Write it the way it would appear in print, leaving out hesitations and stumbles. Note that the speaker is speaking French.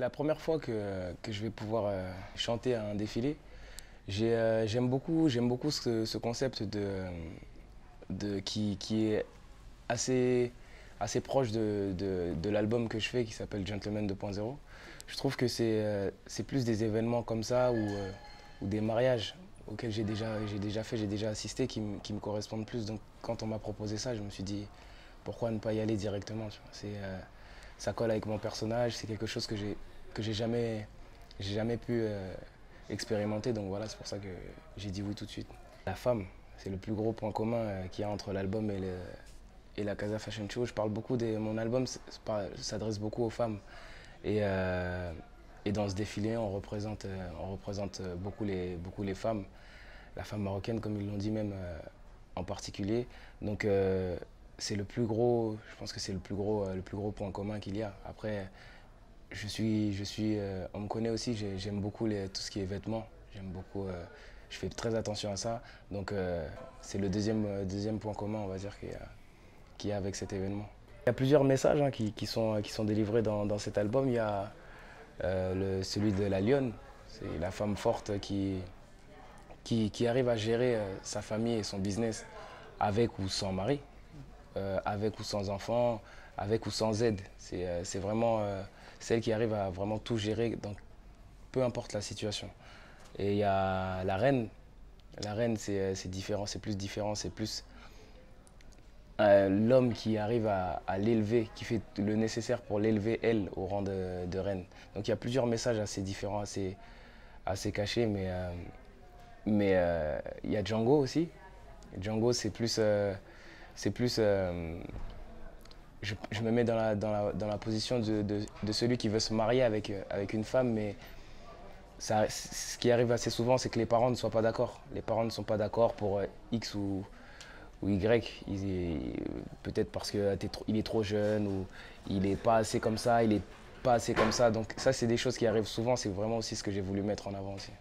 la première fois que je vais pouvoir chanter à un défilé. J'aime beaucoup ce concept qui est assez proche de l'album que je fais qui s'appelle Gentleman 2.0. Je trouve que c'est plus des événements comme ça ou des mariages auxquels j'ai déjà assisté qui me correspondent plus. Donc quand on m'a proposé ça, je me suis dit pourquoi ne pas y aller directement, tu vois. Ça colle avec mon personnage, c'est quelque chose que j'ai jamais pu expérimenter. Donc voilà, c'est pour ça que j'ai dit oui tout de suite. La femme, c'est le plus gros point commun qu'il y a entre l'album et la Casa Fashion Show. Je parle beaucoup mon album s'adresse beaucoup aux femmes. Et, euh, et dans ce défilé, on représente beaucoup les femmes, la femme marocaine, comme ils l'ont dit même en particulier. Donc c'est je pense que c'est le plus gros point commun qu'il y a. Après, on me connaît aussi, j'aime beaucoup tout ce qui est vêtements. Je fais très attention à ça. Donc c'est le deuxième point commun, on va dire, qu'il y a avec cet événement. Il y a plusieurs messages hein, qui sont délivrés dans cet album. Il y a celui de la lionne, c'est la femme forte qui arrive à gérer sa famille et son business avec ou sans mari, avec ou sans enfant, avec ou sans aide. C'est vraiment celle qui arrive à vraiment tout gérer, donc peu importe la situation. Et il y a la reine. La reine, c'est différent, c'est plus différent, c'est plus l'homme qui arrive à l'élever, qui fait le nécessaire pour l'élever, elle, au rang de reine. Donc il y a plusieurs messages assez différents, assez cachés, mais il y a Django aussi. Django, c'est plus je me mets dans la position de celui qui veut se marier avec une femme, mais ce qui arrive assez souvent, c'est que les parents ne soient pas d'accord. Les parents ne sont pas d'accord pour X ou Y. Peut-être parce qu'il est trop jeune ou il n'est pas assez comme ça, il n'est pas assez comme ça. Donc ça, c'est des choses qui arrivent souvent. C'est vraiment aussi ce que j'ai voulu mettre en avant aussi.